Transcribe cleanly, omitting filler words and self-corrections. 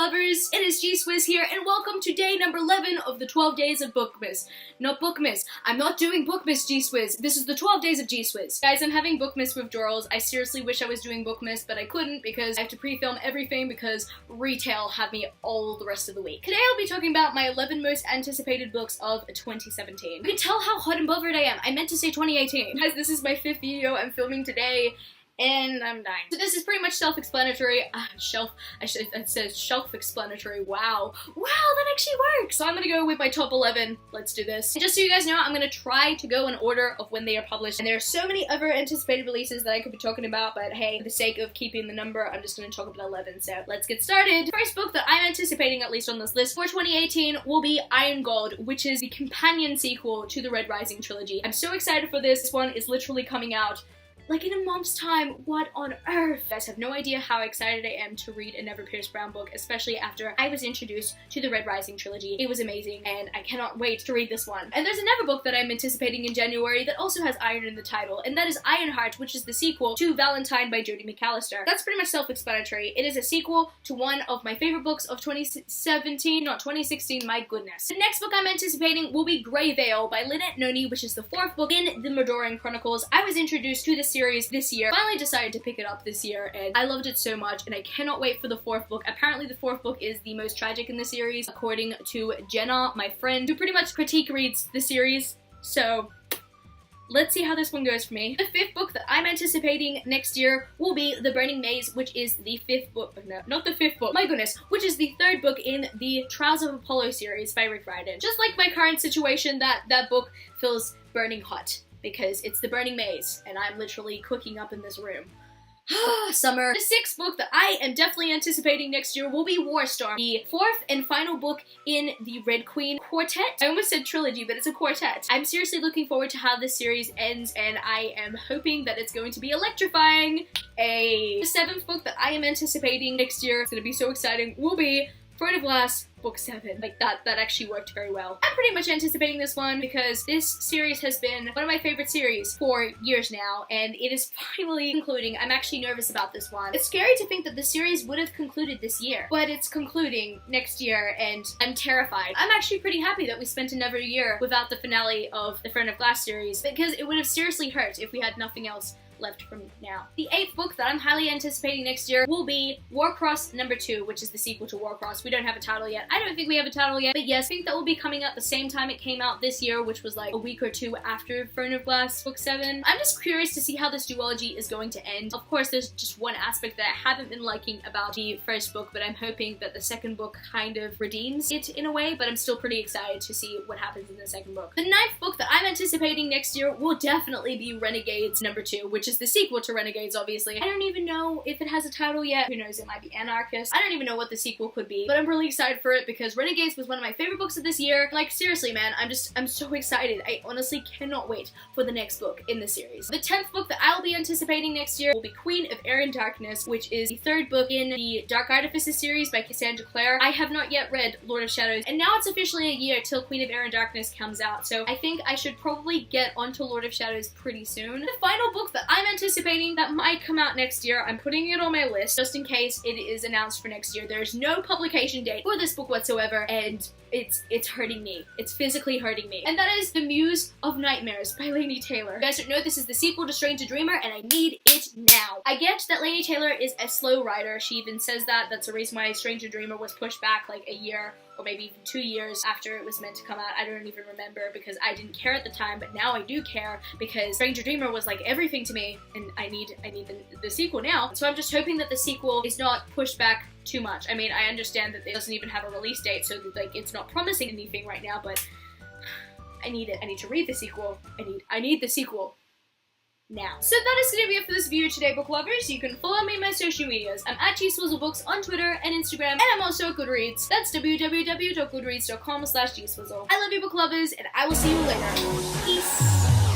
lovers, it is G-Swizz here, and welcome to day number 11 of the 12 days of Bookmas. Not Bookmas. I'm not doing Bookmas, G-Swizz. This is the 12 days of G-Swizz. Guys, I'm having Bookmas withdrawals. I seriously wish I was doing Bookmas, but I couldn't because I have to pre-film everything because retail had me all the rest of the week. Today I'll be talking about my 11 most anticipated books of 2017. You can tell how hot and bothered I am. I meant to say 2018. Guys, this is my 5th video I'm filming today, and I'm dying. So this is pretty much self-explanatory. It says shelf-explanatory. Wow, that actually works. So I'm gonna go with my top 11. Let's do this. And just so you guys know, I'm gonna try to go in order of when they are published. And there are so many other anticipated releases that I could be talking about, but hey, for the sake of keeping the number, I'm just gonna talk about 11. So let's get started. The first book that I'm anticipating, at least on this list, for 2018 will be Iron Gold, which is the companion sequel to the Red Rising trilogy. I'm so excited for this. This one is literally coming out like in a month's time. What on earth? You guys have no idea how excited I am to read a Never Pierce Brown book, especially after I was introduced to the Red Rising trilogy. It was amazing, and I cannot wait to read this one. And there's another book that I'm anticipating in January that also has iron in the title, and that is Ironheart, which is the sequel to Valentine by Jodi McAllister. That's pretty much self-explanatory. It is a sequel to one of my favorite books of 2017, not 2016, my goodness. The next book I'm anticipating will be Grey Veil by Lynette Noni, which is the 4th book in the Medoran Chronicles. I was introduced to the series this year, finally decided to pick it up this year, and I loved it so much, and I cannot wait for the 4th book. Apparently the 4th book is the most tragic in the series, according to Jenna, my friend, who pretty much critique reads the series, so let's see how this one goes for me. The 5th book that I'm anticipating next year will be The Burning Maze, which is the 5th book, no, not the 5th book, my goodness, which is the 3rd book in the Trials of Apollo series by Rick Riordan. Just like my current situation, that book feels burning hot, because it's The Burning Maze, and I'm literally cooking up in this room. Summer. The 6th book that I am definitely anticipating next year will be Warstorm, the 4th and final book in the Red Queen quartet. I almost said trilogy, but it's a quartet. I'm seriously looking forward to how this series ends, and I am hoping that it's going to be electrifying. The 7th book that I am anticipating next year, it's gonna be so exciting, will be Throne of Glass, Book 7. Like, that actually worked very well. I'm pretty much anticipating this one because this series has been one of my favorite series for years now, and it is finally concluding. I'm actually nervous about this one. It's scary to think that the series would have concluded this year, but it's concluding next year, and I'm terrified. I'm actually pretty happy that we spent another year without the finale of the Throne of Glass series, because it would have seriously hurt if we had nothing else left from now. The 8th book that I'm highly anticipating next year will be Warcross number 2, which is the sequel to Warcross. We don't have a title yet. I don't think we have a title yet, but yes, I think that will be coming out the same time it came out this year, which was like a week or two after Throne of Glass Book 7. I'm just curious to see how this duology is going to end. Of course, there's just one aspect that I haven't been liking about the first book, but I'm hoping that the second book kind of redeems it in a way, but I'm still pretty excited to see what happens in the second book. The 9th book that I'm anticipating next year will definitely be Renegades number 2, which is the sequel to Renegades, obviously. I don't even know if it has a title yet. Who knows, it might be Anarchist. I don't even know what the sequel could be, but I'm really excited for it because Renegades was one of my favorite books of this year. Like, seriously, man, I'm so excited. I honestly cannot wait for the next book in the series. The 10th book that I'll be anticipating next year will be Queen of Air and Darkness, which is the 3rd book in the Dark Artifices series by Cassandra Clare. I have not yet read Lord of Shadows, and now it's officially a year till Queen of Air and Darkness comes out, so I think I should probably get onto Lord of Shadows pretty soon. The final book that I'm anticipating that might come out next year, I'm putting it on my list just in case it is announced for next year. There's no publication date for this book whatsoever, and it's hurting me. It's physically hurting me. And that is The Muse of Nightmares by Laini Taylor. You guys don't know, this is the sequel to Strange a Dreamer, and I need it now. I get that Laini Taylor is a slow writer. She even says that. That's the reason why Strange a Dreamer was pushed back like a year or maybe even 2 years after it was meant to come out. I don't even remember because I didn't care at the time, but now I do care because Stranger Dreamer was like everything to me, and I need the sequel now. So I'm just hoping that the sequel is not pushed back too much. I mean, I understand that it doesn't even have a release date, so like it's not promising anything right now, but I need it. I need to read the sequel. I need the sequel now. So that is going to be it for this video today, book lovers. You can follow me on my social medias. I'm at G-Swizzelbooks on Twitter and Instagram, and I'm also at Goodreads. That's www.goodreads.com/gswizzle. I love you, book lovers, and I will see you later. Peace.